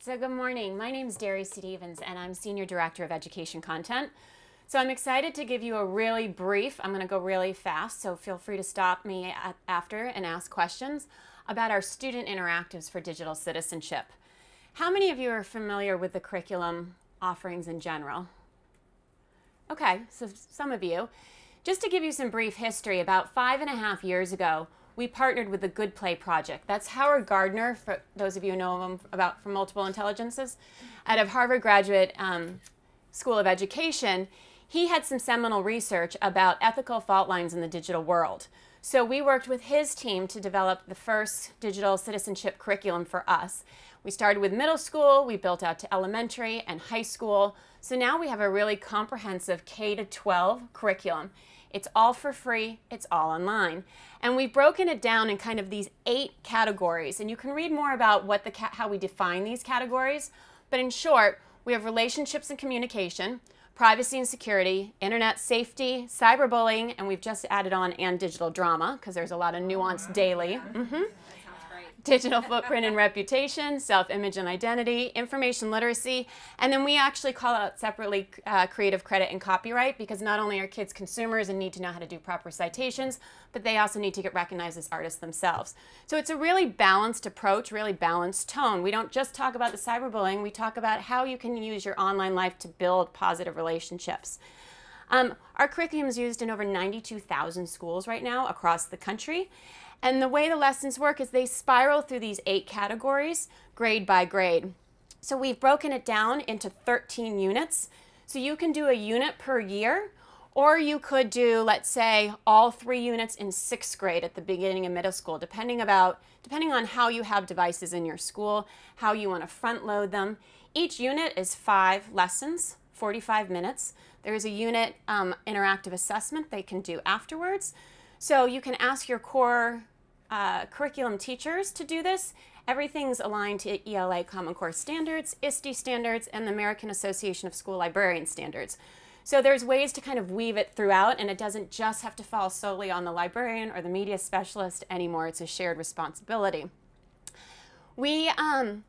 So good morning. My name is Darri Stevens, and I'm Senior Director of Education Content. So I'm excited to give you a really brief, I'm going to go really fast, so feel free to stop me after and ask questions about our student interactives for digital citizenship. How many of you are familiar with the curriculum offerings in general? Okay, so some of you. Just to give you some brief history, about 5.5 years ago, we partnered with the Good Play Project. That's Howard Gardner, for those of you who know him from Multiple Intelligences, out of Harvard Graduate School of Education. He had some seminal research about ethical fault lines in the digital world. So we worked with his team to develop the first digital citizenship curriculum for us. We started with middle school, we built out to elementary and high school. So now we have a really comprehensive K-12 curriculum. It's all for free, it's all online. And we've broken it down in kind of these 8 categories. And you can read more about what how we define these categories. But in short, we have relationships and communication, privacy and security, internet safety, cyberbullying, and we've just added on and digital drama, because there's a lot of nuance daily. Digital footprint and reputation, self-image and identity, information literacy, and then we actually call out separately creative credit and copyright, because not only are kids consumers and need to know how to do proper citations, but they also need to get recognized as artists themselves. So it's a really balanced approach, really balanced tone. We don't just talk about the cyberbullying, we talk about how you can use your online life to build positive relationships. Our curriculum is used in over 92,000 schools right now across the country. And the way the lessons work is they spiral through these 8 categories, grade by grade. So we've broken it down into 13 units. So you can do a unit per year, or you could do, let's say, all 3 units in 6th grade at the beginning of middle school, depending on how you have devices in your school, how you want to front load them. Each unit is 5 lessons, 45 minutes. There is a unit interactive assessment they can do afterwards. So you can ask your core curriculum teachers to do this. Everything's aligned to ELA Common Core Standards, ISTE standards, and the American Association of School Librarian standards. So there's ways to kind of weave it throughout, and it doesn't just have to fall solely on the librarian or the media specialist anymore. It's a shared responsibility. The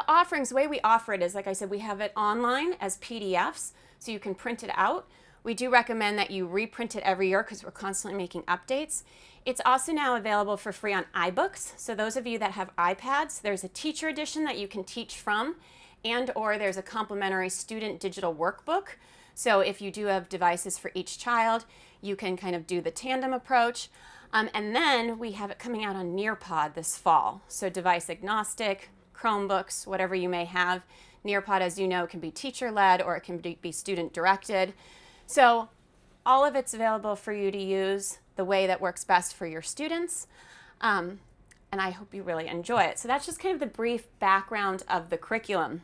offerings, the way we offer it is, like I said, we have it online as PDFs, so you can print it out. We do recommend that you reprint it every year because we're constantly making updates. It's also now available for free on iBooks. So those of you that have iPads, there's a teacher edition that you can teach from, and or there's a complimentary student digital workbook. So if you do have devices for each child, you can kind of do the tandem approach. And then we have it coming out on Nearpod this fall. So device agnostic, Chromebooks, whatever you may have. Nearpod, as you know, can be teacher-led or it can be student-directed. So all of it's available for you to use the way that works best for your students, and I hope you really enjoy it. So that's just kind of the brief background of the curriculum.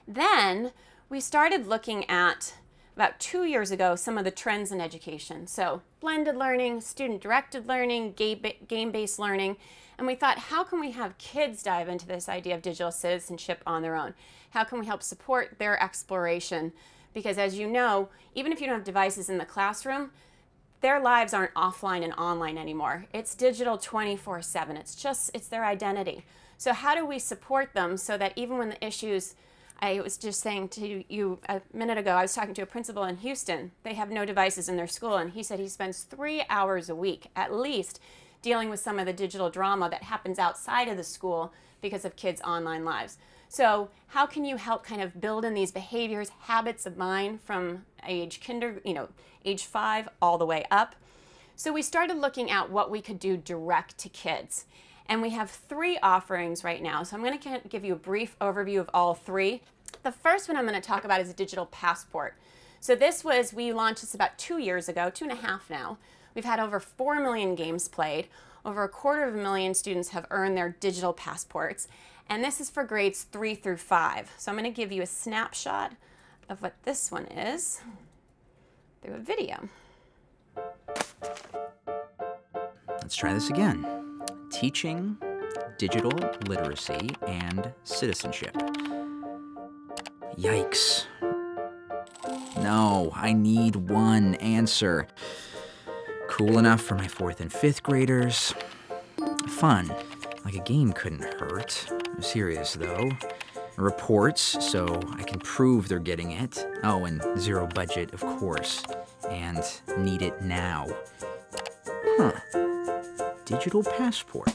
Then we started looking at, about 2 years ago, some of the trends in education. So blended learning, student-directed learning, game-based learning, and we thought, how can we have kids dive into this idea of digital citizenship on their own? How can we help support their exploration? Because as you know, even if you don't have devices in the classroom, their lives aren't offline and online anymore. It's digital 24/7. It's their identity. So how do we support them so that even when the issues, I was just saying to you a minute ago, I was talking to a principal in Houston. They have no devices in their school, and he said he spends 3 hours a week, at least, dealing with some of the digital drama that happens outside of the school because of kids' online lives. So how can you help kind of build in these behaviors, habits of mind from age 5 all the way up? So we started looking at what we could do direct to kids. And we have 3 offerings right now. So I'm going to give you a brief overview of all 3. The first one I'm going to talk about is a digital passport. So we launched this about 2 years ago, 2.5 now. We've had over 4 million games played. Over 250,000 students have earned their digital passports. And this is for grades 3 through 5. So I'm going to give you a snapshot of what this one is through a video. Let's try this again. Teaching digital literacy and citizenship. Yikes. No, I need one answer. Cool enough for my 4th and 5th graders. Fun, like a game couldn't hurt. serious though. Reports, so I can prove they're getting it. Oh, and zero budget, of course. And need it now. Huh. Digital passport.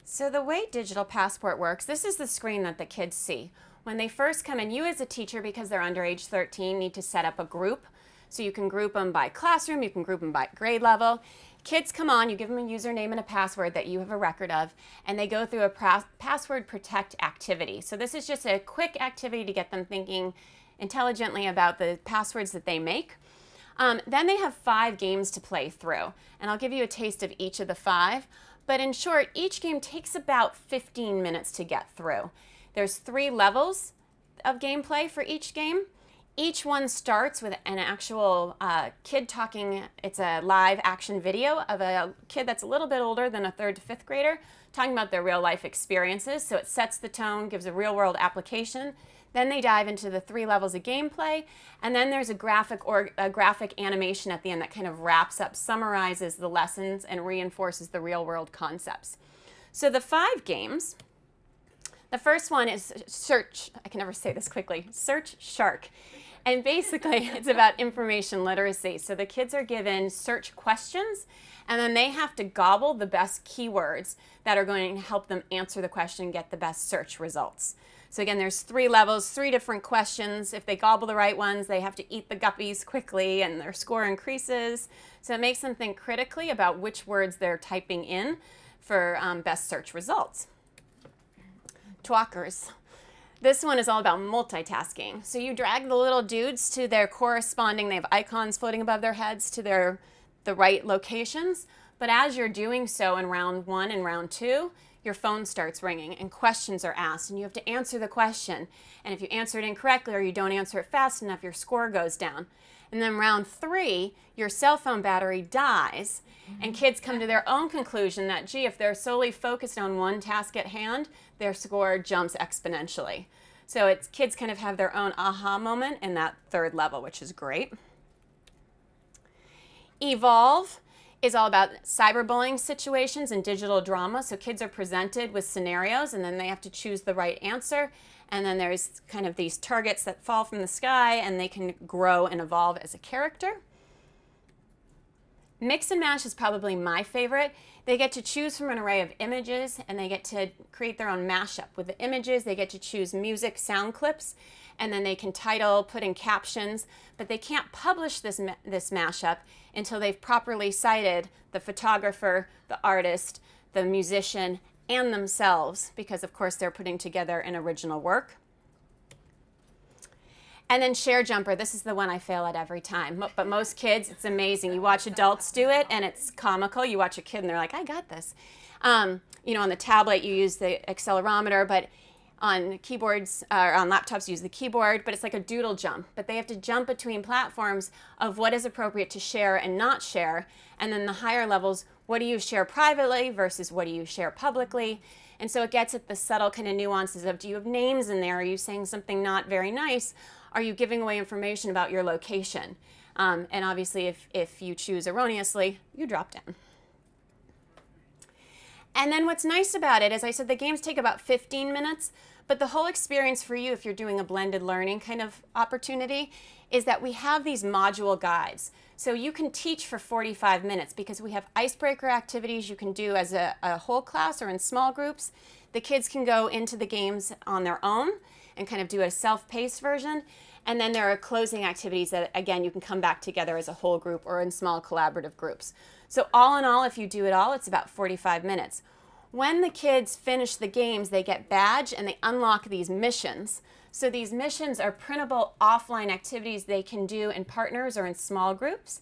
So the way Digital Passport works, this is the screen that the kids see. When they first come in, you as a teacher, because they're under age 13, need to set up a group. So you can group them by classroom, you can group them by grade level. Kids come on, you give them a username and a password that you have a record of, and they go through a password protect activity. So this is just a quick activity to get them thinking intelligently about the passwords that they make. Then they have 5 games to play through, and I'll give you a taste of each of the 5. But in short, each game takes about 15 minutes to get through. There's 3 levels of gameplay for each game. Each one starts with an actual kid talking. It's a live action video of a kid that's a little bit older than a 3rd to 5th grader talking about their real life experiences. So it sets the tone, gives a real world application. Then they dive into the 3 levels of gameplay, and then there's a graphic animation at the end that kind of wraps up, summarizes the lessons, and reinforces the real world concepts. So the 5 games, the first one is Search, I can never say this quickly, Search Shark. And basically it's about information literacy. So the kids are given search questions, and then they have to gobble the best keywords that are going to help them answer the question and get the best search results. So again, there's 3 levels, 3 different questions. If they gobble the right ones, they have to eat the guppies quickly and their score increases. So it makes them think critically about which words they're typing in for best search results. Talkers. This one is all about multitasking. So you drag the little dudes to their corresponding, they have icons floating above their heads to the right locations. But as you're doing so in round 1 and round 2, your phone starts ringing and questions are asked and you have to answer the question. And if you answer it incorrectly or you don't answer it fast enough, your score goes down. And then round 3, your cell phone battery dies and kids come to their own conclusion that, gee, if they're solely focused on one task at hand, their score jumps exponentially. So kids kind of have their own aha moment in that 3rd level, which is great. Evolve is all about cyberbullying situations and digital drama. So kids are presented with scenarios and then they have to choose the right answer. And then there's kind of these targets that fall from the sky and they can grow and evolve as a character. Mix and Match is probably my favorite. They get to choose from an array of images and they get to create their own mashup. With the images, they get to choose music sound clips and then they can title, put in captions, but they can't publish this mashup until they've properly cited the photographer, the artist, the musician, and themselves, because of course they're putting together an original work. And then Share Jumper, this is the one I fail at every time. But most kids, it's amazing. You watch adults do it and it's comical. You watch a kid and they're like, I got this. You know, on the tablet you use the accelerometer, but on keyboards or on laptops you use the keyboard, but it's like a doodle jump. But they have to jump between platforms of what is appropriate to share and not share. And then the higher levels, what do you share privately versus what do you share publicly? And so it gets at the subtle kind of nuances of, do you have names in there? Are you saying something not very nice? Are you giving away information about your location? And obviously if you choose erroneously, you drop down. And then what's nice about it, as I said, the games take about 15 minutes, but the whole experience for you, if you're doing a blended learning kind of opportunity, is that we have these module guides. So you can teach for 45 minutes because we have icebreaker activities you can do as a whole class or in small groups. The kids can go into the games on their own and kind of do a self-paced version. And then there are closing activities that, again, you can come back together as a whole group or in small collaborative groups. So all in all, if you do it all, it's about 45 minutes. When the kids finish the games, they get badged and they unlock these missions. So these missions are printable offline activities they can do in partners or in small groups.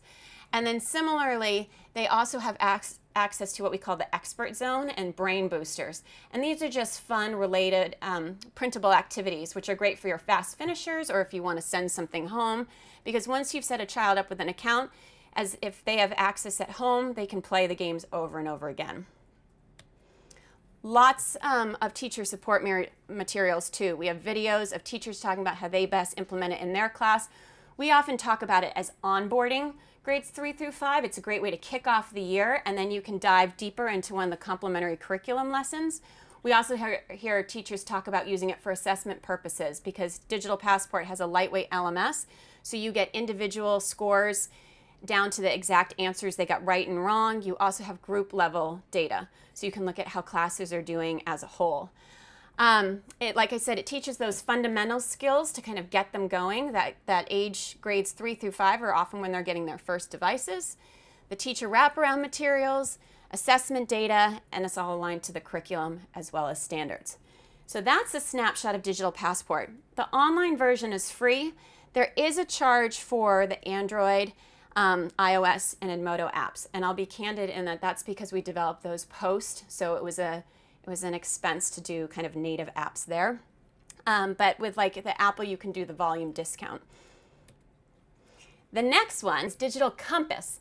And then similarly, they also have access to what we call the expert zone and brain boosters. And these are just fun related printable activities, which are great for your fast finishers or if you want to send something home. Because once you've set a child up with an account, as if they have access at home, they can play the games over and over again. Lots of teacher support materials too. We have videos of teachers talking about how they best implement it in their class. We often talk about it as onboarding grades 3 through 5. It's a great way to kick off the year, and then you can dive deeper into one of the complementary curriculum lessons. We also hear teachers talk about using it for assessment purposes because Digital Passport has a lightweight LMS, so you get individual scores down to the exact answers they got right and wrong. You also have group level data, so you can look at how classes are doing as a whole. Like I said, it teaches those fundamental skills to kind of get them going. That age grades 3 through 5 are often when they're getting their first devices. The teacher wraparound materials, assessment data, and it's all aligned to the curriculum as well as standards. So that's a snapshot of Digital Passport. The online version is free. There is a charge for the Android, iOS, and Edmodo apps, and I'll be candid in that that's because we developed those post, so it was an expense to do kind of native apps there. But with like the Apple, you can do the volume discount. The next one is Digital Compass.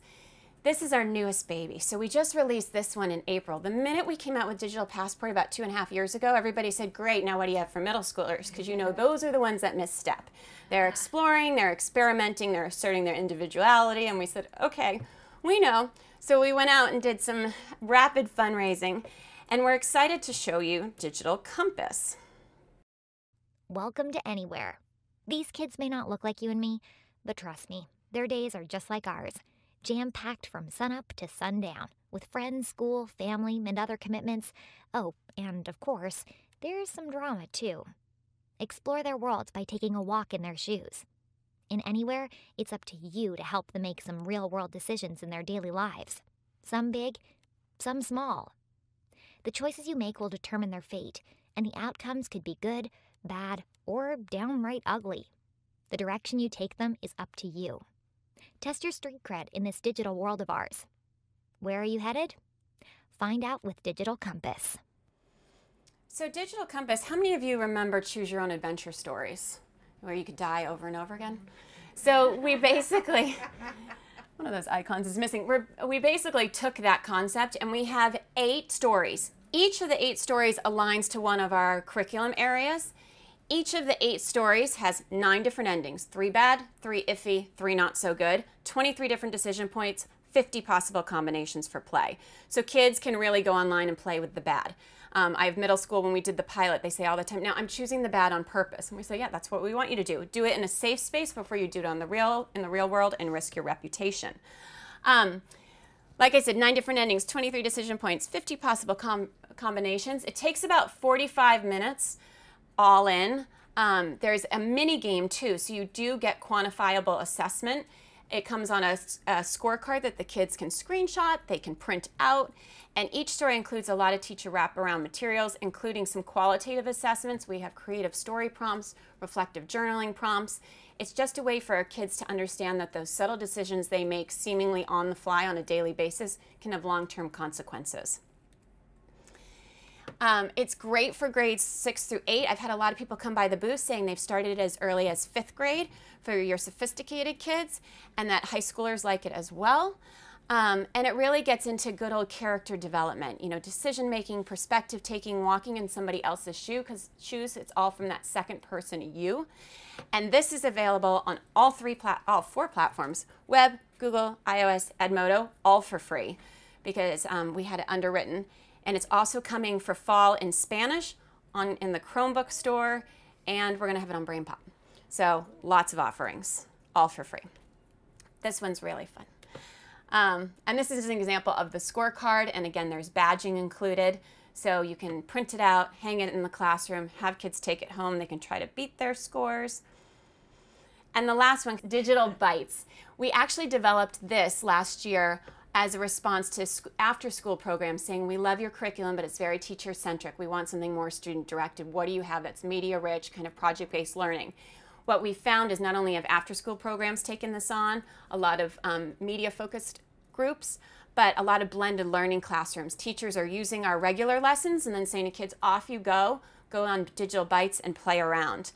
This is our newest baby. So we just released this one in April. The minute we came out with Digital Passport about 2.5 years ago, everybody said, great, now what do you have for middle schoolers? Because you know those are the ones that misstep. They're exploring, they're experimenting, they're asserting their individuality, and we said, okay, we know. So we went out and did some rapid fundraising, and we're excited to show you Digital Compass. Welcome to Anywhere. These kids may not look like you and me, but trust me, their days are just like ours. Jam-packed from sunup to sundown, with friends, school, family, and other commitments. Oh, and of course, there's some drama too. Explore their worlds by taking a walk in their shoes. In Anywhere, it's up to you to help them make some real-world decisions in their daily lives. Some big, some small. The choices you make will determine their fate, and the outcomes could be good, bad, or downright ugly. The direction you take them is up to you. Test your street cred in this digital world of ours. Where are you headed? Find out with Digital Compass. So Digital Compass, how many of you remember Choose Your Own Adventure stories where you could die over and over again? So we basically, one of those icons is missing. We basically took that concept and we have 8 stories. Each of the 8 stories aligns to one of our curriculum areas. Each of the 8 stories has 9 different endings, 3 bad, 3 iffy, 3 not so good, 23 different decision points, 50 possible combinations for play. So kids can really go online and play with the bad. I have middle school, when we did the pilot, they say all the time, now I'm choosing the bad on purpose. And we say, yeah, that's what we want you to do. Do it in a safe space before you do it in the real world and risk your reputation. Like I said, 9 different endings, 23 decision points, 50 possible combinations. It takes about 45 minutes all in. There's a mini game too, so you do get quantifiable assessment. It comes on a scorecard that the kids can screenshot, they can print out, and each story includes a lot of teacher wraparound materials, including some qualitative assessments. We have creative story prompts, reflective journaling prompts. It's just a way for our kids to understand that those subtle decisions they make seemingly on the fly on a daily basis can have long-term consequences. It's great for grades 6 through 8. I've had a lot of people come by the booth saying they've started as early as 5th grade for your sophisticated kids, and that high schoolers like it as well. And it really gets into good old character development, you know, decision making, perspective taking, walking in somebody else's shoes. It's all from that second person you. And this is available on all 4 platforms: web, Google, iOS, Edmodo, all for free, because we had it underwritten. And it's also coming for fall in Spanish in the Chromebook store, and we're going to have it on BrainPop. So lots of offerings, all for free. This one's really fun. And this is an example of the scorecard, and again, there's badging included. So you can print it out, hang it in the classroom, have kids take it home. They can try to beat their scores. And the last one, Digital Bytes. We actually developed this last year as a response to after-school programs saying, we love your curriculum, but it's very teacher-centric. We want something more student-directed. What do you have that's media-rich, kind of project-based learning? What we found is not only have after-school programs taken this on, a lot of media-focused groups, but a lot of blended learning classrooms. Teachers are using our regular lessons and then saying to kids, off you go on Digital Bytes and play around.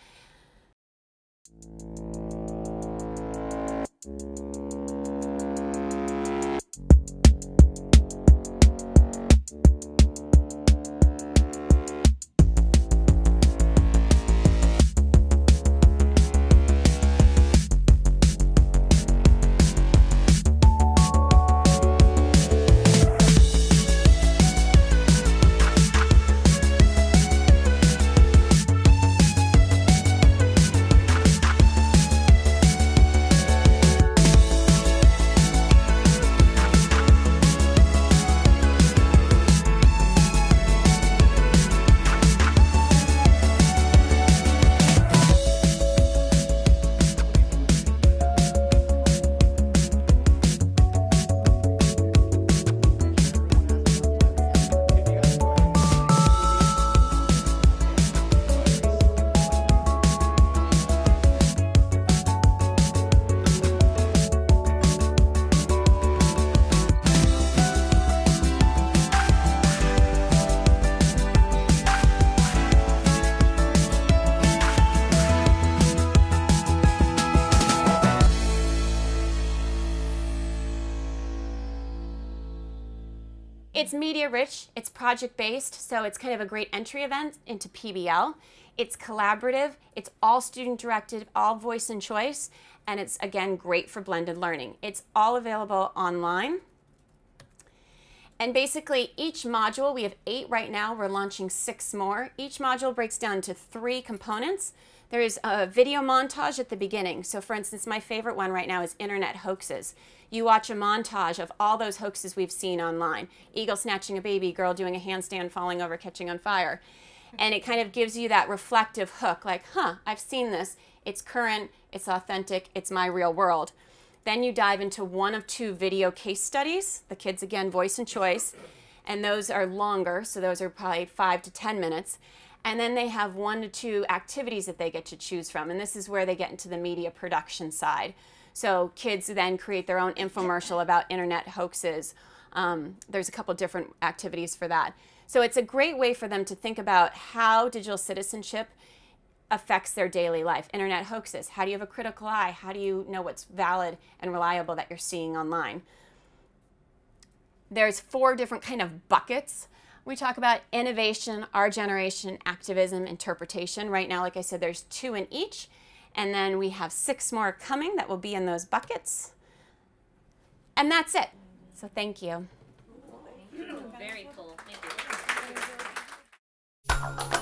It's media rich, it's project based, so it's kind of a great entry event into PBL. It's collaborative, it's all student directed, all voice and choice, and it's again great for blended learning. It's all available online. And basically each module, we have 8 right now, we're launching 6 more. Each module breaks down into 3 components. There's a video montage at the beginning. So for instance, my favorite one right now is internet hoaxes. You watch a montage of all those hoaxes we've seen online. Eagle snatching a baby, girl doing a handstand, falling over, catching on fire. And it kind of gives you that reflective hook, like, huh, I've seen this. It's current, it's authentic, it's my real world. Then you dive into 1 of 2 video case studies. The kids, again, voice and choice. And those are longer, so those are probably 5 to 10 minutes. And then they have 1 to 2 activities that they get to choose from. And this is where they get into the media production side. So kids then create their own infomercial about internet hoaxes. There's a couple different activities for that. So it's a great way for them to think about how digital citizenship affects their daily life. Internet hoaxes, how do you have a critical eye? How do you know what's valid and reliable that you're seeing online? There's 4 different kind of buckets. We talk about innovation, our generation, activism, interpretation. Right now, like I said, there's 2 in each. And then we have 6 more coming that will be in those buckets. And that's it. So thank you. Very cool. Thank you.